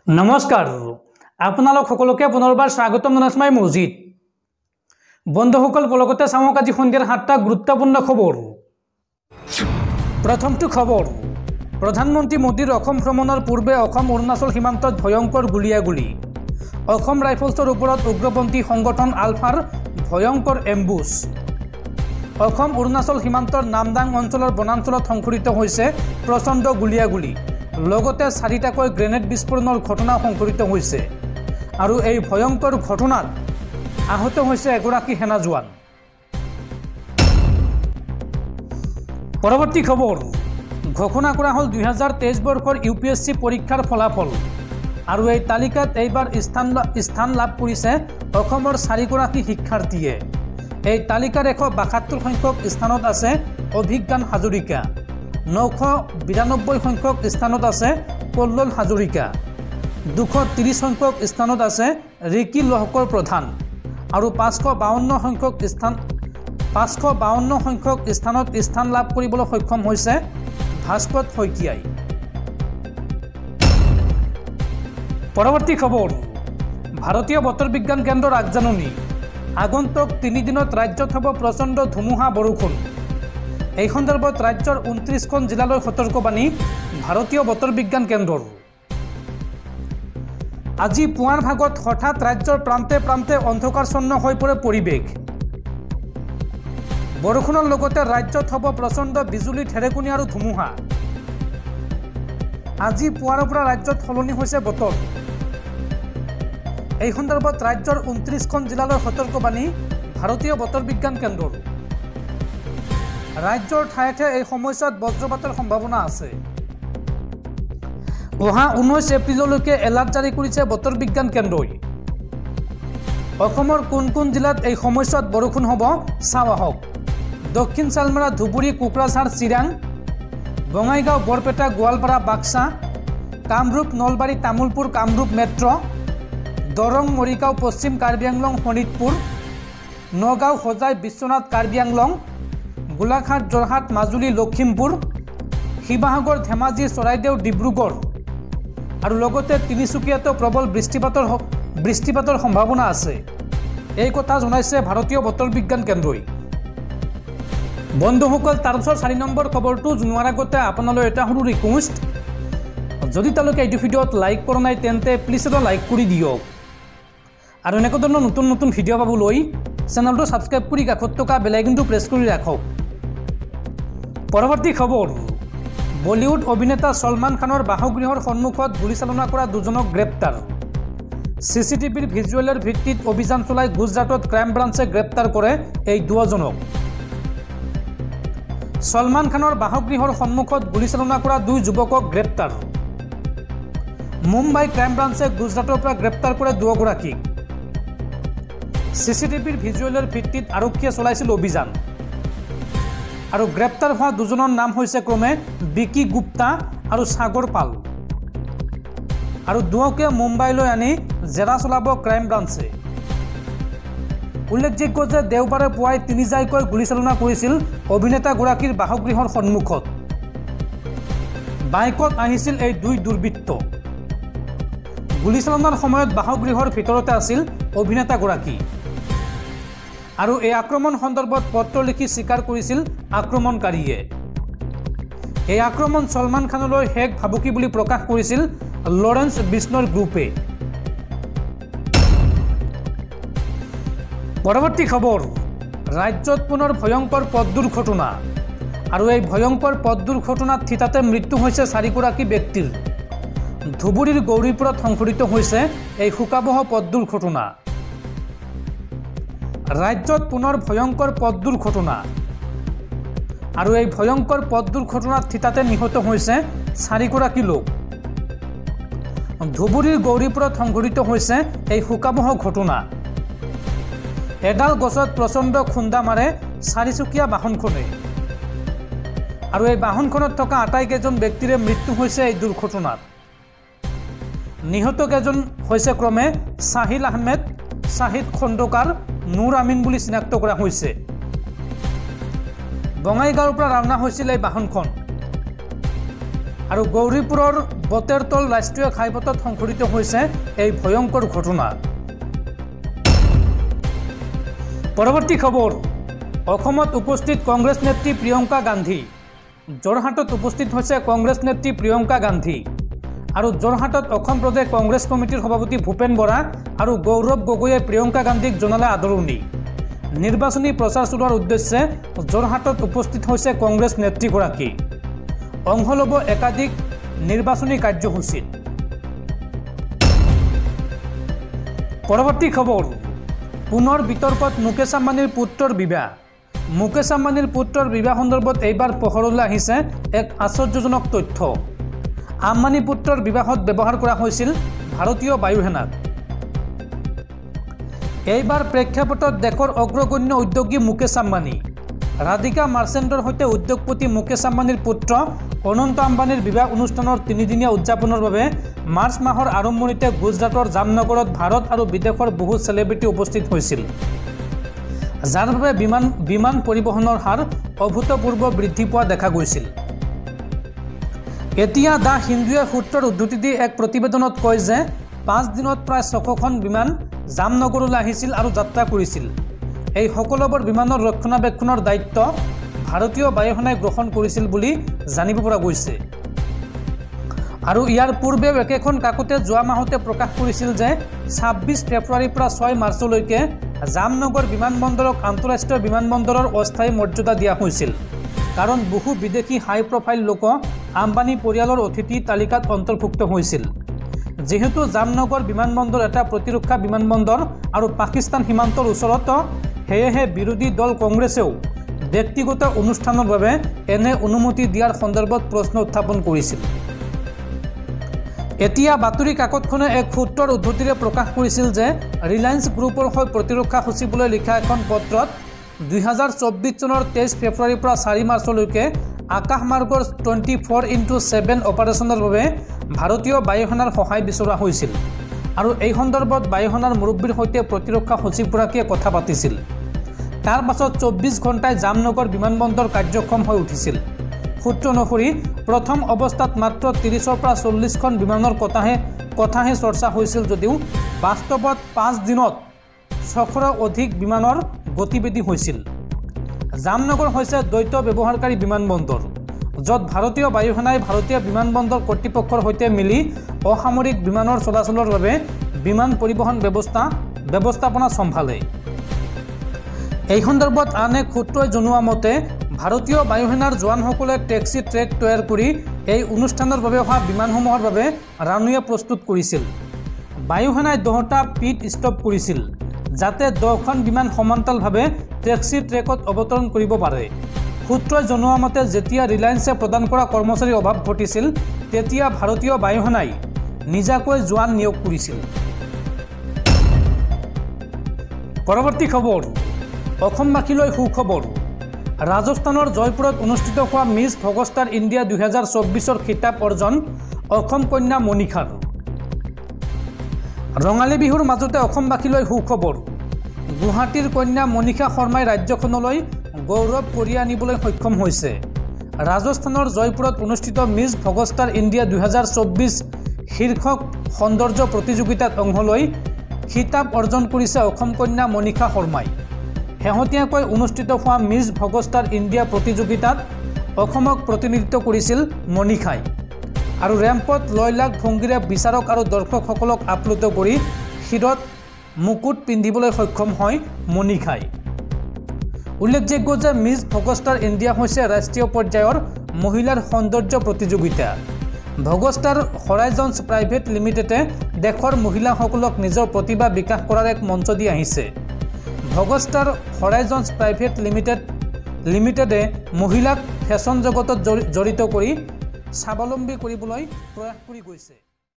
নমস্কাৰ আপোনালোক সকলোকে পুনৰবাৰ স্বাগতম জনাইছো মই মজিদ বন্ধুসকল পলকতে চাওক আজি সন্ধিয়াৰ 7টা গুৰুত্বপূৰ্ণ খবৰ প্ৰথমটো খবৰ প্ৰধানমন্ত্ৰী মোদীৰ অসম ভ্ৰমণৰ পূৰ্বে অসম অৰুণাচল সীমান্তত ভয়ংকৰ গুলিয়াগুলি অসম ৰাইফলছৰ ওপৰত উগ্ৰপন্থী সংগঠন আলফাৰ ভয়ংকৰ এম্বুছ অসম অৰুণাচল সীমান্তৰ নামদাং অঞ্চলৰ বনাঞ্চলত সংঘটিত হৈছে প্ৰচণ্ড গুলিয়াগুলি লগতে 4টাকৈ গ্ৰেনেড বিস্ফোৰণৰ ঘটনা সংঘটিত হৈছে আৰু এই ভয়ংকৰ ঘটনাত আহত হৈছে এগৰাকী সেনা জোৱান পৰৱৰ্তী খবৰ ঘোষণা কৰা হ'ল 2023 বৰ্ষৰ ইউপিএসসি পৰীক্ষাৰ ফলাফল আৰু এই তালিকাত এইবাৰ স্থান লাভ কৰিছে অসমৰ 4গৰাকী শিক্ষাৰ্থীয়ে এই তালিকাৰ 172 সংখ্যক স্থানত আছে অভিজ্ঞান হাজৰিকা 992 সংখ্যক স্থানত আছে কল্লোল হাজৰিকা 230 সংখ্যক স্থানত আছে ৰিকি লহকৰ প্ৰধান আৰু 552 সংখ্যক স্থানত স্থান লাভ কৰিবলৈ সক্ষম হৈছে ভাস্কত শইকীয়াই পৰৱৰ্তী খবৰ ভাৰতীয় বতৰ বিজ্ঞান কেন্দ্ৰৰ আগজাননী আগন্তুক 3 দিনত ৰাজ্যত হ'ব প্ৰচণ্ড ধুমুহা বৰষুণ এই সন্দৰ্ভত ৰাজ্যৰ 29খন জিলালৈ সতৰ্কবাণী ভাৰতীয় বতৰ বিজ্ঞান কেন্দ্ৰৰ আজি পুৱাৰ ভাগত হঠাৎ ৰাজ্যৰ প্ৰান্তে প্ৰান্তে অন্ধকাৰছন্ন হৈ পৰে পৰিৱেশ বৰষুণৰ লগতে ৰাজ্যত হ'ব প্ৰচণ্ড বিজুলী ঢেৰেকণি আৰু ধুমুহা আজি পুৱাৰ পৰা ৰাজ্যত সলনি হৈছে বতৰ এই সন্দৰ্ভত ৰাজ্যৰ 29খন জিলালৈ সতৰ্কবাণী ভাৰতীয় বতৰ বিজ্ঞান কেন্দ্ৰৰ ৰাজ্যৰ ঠাইতে এই সময়ছোৱাত বজ্ৰপাতৰ সম্ভাৱনা আছে অহা 19 এপ্ৰিললৈকে এলাৰ্ট জাৰি কৰিছে বতৰ বিজ্ঞান কেন্দ্ৰই অসমৰ কোন কোন জিলাত এই সময়ছোৱাত বৰষুণ হ'ব চাওঁ আহক দক্ষিণ চালমাৰা ধুবুৰী কোকৰাঝাৰ চিৰাং বঙাইগাঁও বৰপেটা গোৱালপাৰা বাক্সা কামৰূপ নলবাৰী তামুলপুৰ কামৰূপ মেট্ৰ দৰং মৰিগাঁও পশ্চিম কাৰ্বি আংলং শোণিতপুৰ নগাঁও হোজাই বিশ্বনাথ কাৰ্বি আংলং গোলাঘাট যোৰহাট মাজুলী লখিমপুৰ শিৱসাগৰ ধেমাজি চৰাইদেউ ডিব্ৰুগড় আৰু লগতে তিনিচুকীয়াতো প্ৰবল বৃষ্টিপাতৰ সম্ভাৱনা আছে এই কথা জনাইছে ভাৰতীয় বতৰ বিজ্ঞান কেন্দ্ৰই বন্ধুসকল তাৰ পিছত 4 নম্বৰ খবৰটো জনোৱাৰ আগতে আপোনালৈ এটা সৰু ৰিকুৱেষ্ট যদি তেওঁলোকে এই ভিডিঅ'ত লাইক কৰা নাই তেন্তে প্লিজ এটা লাইক কৰি দিয়ক আৰু এনেকুৱা ধৰণৰ নতুন নতুন ভিডিঅ' পাবলৈ চেনেলটো সাবস্ক্ৰাইব কৰি কাষত থকা বেল আইকনটো প্ৰেছ কৰি ৰাখক পৰৱৰ্তী খবৰ বলিউড অভিনেতা সলমান খানৰ বাসগৃহৰ সন্মুখত গুলীচালনা কৰা দুজনক গ্ৰেপ্তাৰ সিসিটিভিৰ ভিজুৱেলৰ ভিত্তিত অভিযান চলাই গুজৰাটত ক্ৰাইম ব্ৰাঞ্চে গ্ৰেপ্তাৰ কৰে এই দুজনক সলমান খানৰ বাসগৃহৰ সন্মুখত গুলীচালনা কৰা দুই যুৱকক গ্ৰেপ্তাৰ মুম্বাই ক্ৰাইম ব্ৰাঞ্চে গুজৰাটৰ পৰা গ্ৰেপ্তাৰ কৰে দুগৰাকীক সিসিটিভিৰ ভিজুৱেলৰ ভিত্তিত আৰক্ষীয়ে চলাইছিল অভিযান আৰু গ্ৰেপ্তাৰ হোৱা দুজনৰ নাম হৈছে ক্ৰমে বিকি গুপ্তা আৰু সাগৰ পাল আৰু দুয়োকে মুম্বাইলৈ আনি জেৰা চলাব ক্ৰাইম ব্ৰাঞ্চে উল্লেখযোগ্য যে দেওবাৰে পুৱাই 3 জাইকৈ গুলীচালনা কৰিছিল অভিনেতাগৰাকীৰ বাসগৃহৰ সন্মুখত বাইকত আহিছিল এই দুই দুৰ্বৃত্ত গুলীচালনাৰ সময়ত বাসগৃহৰ ভিতৰতে আছিল অভিনেতাগৰাকী আৰু এই আক্ৰমণ সন্দৰ্ভত পত্ৰ লিখি স্বীকাৰ কৰিছিল আক্ৰমণকাৰীয়ে এই আক্ৰমণ সলমান খানলৈ হেক ভাবুকি বুলি প্ৰকাশ কৰিছিল লৰেন্স বিষ্ণৰ গ্ৰুপে পৰৱৰ্তী খবৰ ৰাজ্যত পুনৰ ভয়ংকৰ পথ দুৰ্ঘটনা আৰু এই ভয়ংকৰ পথ দুৰ্ঘটনাত থিতাতে মৃত্যু হৈছে 4গৰাকী ব্যক্তিৰ ধুবুৰীৰ গৌৰীপুৰত সংঘটিত হৈছে এই শোকাবহ পথ দুৰ্ঘটনা ৰাজ্যত পুনৰ ভয়ংকৰ পথ দুৰ্ঘটনা আৰু এই ভয়ংকৰ পথ দুৰ্ঘটনাত থিতাতে নিহত হৈছে 4গৰাকী লোক ধুবুৰীৰ গৌৰীপুৰত সংঘটিত হৈছে এই শোকাবহ ঘটনা এডাল গছত প্ৰচণ্ড খুন্দা মাৰে 4চকীয়া বাহনখনে আৰু এই বাহনখনত থকা আটাইকেইজন ব্যক্তিৰে মৃত্যু হৈছে এই দুৰ্ঘটনাত নিহত কেইজন হৈছে ক্ৰমে সাহিল আহমেদ শাহিদ খণ্ডকাৰ নুৰ আমিন বুলি চিনাক্ত কৰা হৈছে বঙাইগাঁৱৰ পৰা ৰাওনা হৈছিল এই বাহনখন আৰু গৌৰীপুৰৰ বতেৰতল ৰাষ্ট্ৰীয় ঘাইপথত সংঘটিত হৈছে এই ভয়ংকৰ ঘটনা। পৰৱৰ্তী খবৰ, অসমত উপস্থিত কংগ্ৰেছ নেত্ৰী প্ৰিয়ংকা গান্ধী। যোৰহাটত উপস্থিত হৈছে কংগ্ৰেছ নেত্ৰী প্ৰিয়ংকা গান্ধী আৰু যোৰহাটত অসম প্ৰদেশ কংগ্ৰেছ কমিটিৰ সভাপতি ভূপেন বৰা আৰু গৌৰৱ গগৈয়ে প্ৰিয়ংকা গান্ধীক জনালে আদৰণি। নিৰ্বাচনী প্ৰচাৰ চলোৱাৰ উদ্দেশ্যে যোৰহাটত উপস্থিত হৈছে কংগ্ৰেছ নেত্ৰীগৰাকী। অংশ ল'ব একাধিক নিৰ্বাচনী কাৰ্যসূচীত। পৰৱৰ্তী খবৰ, পুনৰ বিতৰ্কত মুকেশ আম্বানীৰ পুত্ৰৰ বিবাহ। মুকেশ আম্বানীৰ পুত্ৰৰ বিবাহ সন্দৰ্ভত এইবাৰ পোহৰলৈ আহিছে এক আশ্চৰ্যজনক তথ্য। আম্বানী পুত্ৰৰ বিবাহত ব্যৱহাৰ কৰা হৈছিল ভাৰতীয় বায়ুসেনাক। এইবাৰ প্ৰেক্ষাপটত দেশৰ অগ্ৰগণ্য উদ্যোগী মুকেশ আম্বানী, ৰাধিকা মাৰ্চেণ্টৰ সৈতে উদ্যোগপতি মুকেশ আম্বানীৰ পুত্ৰ অনন্ত আম্বানীৰ বিবাহ অনুষ্ঠানৰ 3দিনীয়া উদযাপনৰ বাবে মাৰ্চ মাহৰ আৰম্ভণিতে গুজৰাটৰ জামনগৰত ভাৰত আৰু বিদেশৰ বহু চেলিব্ৰিটি উপস্থিত হৈছিল, যাৰ বাবে বিমান পৰিবহণৰ হাৰ অভূতপূৰ্ব বৃদ্ধি পোৱা দেখা গৈছিল। এতিয়া দ্য হিন্দুৱে সূত্ৰৰ উদ্ধৃতি দি এক প্ৰতিবেদনত কয় যে 5 দিনত প্ৰায় 600খন বিমান জামনগৰলৈ আহিছিল আৰু যাত্ৰা কৰিছিল। এই সকলোবোৰ বিমানৰ ৰক্ষণাবেক্ষণৰ দায়িত্ব ভাৰতীয় বায়ুসেনাই গ্ৰহণ কৰিছিল বুলি জানিব পৰা গৈছে। আৰু ইয়াৰ পূৰ্বেও একেখন কাকতে যোৱা মাহতে প্ৰকাশ কৰিছিল যে 26 ফেব্ৰুৱাৰীৰ পৰা 6 মাৰ্চলৈকে জামনগৰ বিমানবন্দৰক আন্তঃৰাষ্ট্ৰীয় বিমানবন্দৰৰ অস্থায়ী মৰ্যাদা দিয়া হৈছিল, কাৰণ বহু বিদেশী হাই প্ৰফাইল লোক আম্বানী পৰিয়ালৰ অতিথি তালিকাত অন্তৰ্ভুক্ত হৈছিল। যেহেতু জামনগৰ বিমানবন্দৰ এটা প্ৰতিৰক্ষা বিমানবন্দৰ আৰু পাকিস্তান সীমান্তৰ ওচৰত, সেয়েহে বিৰোধী দল কংগ্ৰেছেও ব্যক্তিগত অনুষ্ঠানৰ বাবে এনে অনুমতি দিয়াৰ সন্দৰ্ভত প্ৰশ্ন উত্থাপন কৰিছিল। এতিয়া বাতৰি কাকতখনে এক সূত্ৰৰ উদ্ধৃতিৰে প্ৰকাশ কৰিছিল যে ৰিলায়েন্স গ্ৰুপৰ হৈ প্ৰতিৰক্ষা সচিবলৈ লিখা এখন পত্ৰত 2024 চনৰ 23 ফেব্ৰুৱাৰীৰ পৰা 4 মাৰ্চলৈকে আকাশমাৰ্গৰ 24x7 অপাৰেশ্যনৰ বাবে ভাৰতীয় বায়ুসেনাৰ সহায় বিচৰা হৈছিল আৰু এই সন্দৰ্ভত বায়ুসেনাৰ মুৰব্বীৰ সৈতে প্ৰতিৰক্ষা সচিবগৰাকীয়ে কথা পাতিছিল। তাৰ পাছত 24 ঘণ্টাই জামনগৰ বিমানবন্দৰ কাৰ্যক্ষম হৈ উঠিছিল। সূত্ৰ অনুসৰি প্ৰথম অৱস্থাত মাত্ৰ 30ৰ পৰা 40খন বিমানৰ কথাহে চৰ্চা হৈছিল যদিও বাস্তৱত 5 দিনত 600ৰো অধিক বিমানৰ গতিবিধি হৈছিল। জামনগৰ হৈছে দ্বৈত ব্যৱহাৰকাৰী বিমানবন্দৰ, য'ত ভাৰতীয় বায়ুসেনাই ভাৰতীয় বিমানবন্দৰ কৰ্তৃপক্ষৰ সৈতে মিলি অসামৰিক বিমানৰ চলাচলৰ বাবে বিমান পৰিবহণ ব্যৱস্থাপনা চম্ভালে। এই সন্দৰ্ভত আন এক সূত্ৰই জনোৱা মতে ভাৰতীয় বায়ুসেনাৰ জোৱানসকলে টেক্সি ট্ৰেক তৈয়াৰ কৰি এই অনুষ্ঠানৰ বাবে অহা বিমানসমূহৰ বাবে ৰানৱে প্ৰস্তুত কৰিছিল। বায়ুসেনাই 10টা পিট ষ্টপ কৰিছিল, যাতে 10খন বিমান সমান্তৰালভাৱে টেক্সি ট্ৰেকত অৱতৰণ কৰিব পাৰে। সূত্ৰই জনোৱা মতে যেতিয়া ৰিলায়েন্সে প্ৰদান কৰা কৰ্মচাৰীৰ অভাৱ ঘটিছিল, তেতিয়া ভাৰতীয় বায়ুসেনাই নিজাকৈ জোৱান নিয়োগ কৰিছিল। পৰৱৰ্তী খবৰ, অসমবাসীলৈ সুখবৰ। ৰাজস্থানৰ জয়পুৰত অনুষ্ঠিত হোৱা মিছ ভগষ্টাৰ ইণ্ডিয়া 2024ৰ খিতাপ অৰ্জন অসম কন্যা মণিষাৰ। ৰঙালী বিহুৰ মাজতে অসমবাসীলৈ সুখবৰ। গুৱাহাটীৰ কন্যা মণিষা শৰ্মাই ৰাজ্যখনলৈ গৌৰৱ কঢ়িয়াই আনিবলৈ সক্ষম হৈছে। ৰাজস্থানৰ জয়পুৰত অনুষ্ঠিত মিছ ভগষ্টাৰ ইণ্ডিয়া 2024 শীৰ্ষক সৌন্দৰ্য প্ৰতিযোগিতাত অংশ লৈ খিতাপ অৰ্জন কৰিছে অসম কন্যা মণিষা শৰ্মাই। শেহতীয়াকৈ অনুষ্ঠিত হোৱা মিছ ভগষ্টাৰ ইণ্ডিয়া প্ৰতিযোগিতাত অসমক প্ৰতিনিধিত্ব কৰিছিল মণিষাই আৰু ৰেম্পত লয়লাস ভংগীৰে বিচাৰক আৰু দৰ্শকসকলক আপ্লুত কৰি শিৰত মুকুট পিন্ধিবলৈ সক্ষম হয় মণিষাই। উল্লেখযোগ্য যে মিছ ভগষ্টাৰ ইণ্ডিয়া হৈছে ৰাষ্ট্ৰীয় পৰ্যায়ৰ মহিলাৰ সৌন্দৰ্য প্ৰতিযোগিতা। ভগষ্টাৰ হৰাইজনছ প্ৰাইভেট লিমিটেডে দেশৰ মহিলাসকলক নিজৰ প্ৰতিভা বিকাশ কৰাৰ এক মঞ্চ দি আহিছে। ভগষ্টাৰ হৰাইজনছ প্ৰাইভেট লিমিটেডে মহিলাক ফেশ্বন জগতত জড়িত কৰি স্বাৱলম্বী কৰিবলৈ প্ৰয়াস কৰি গৈছে।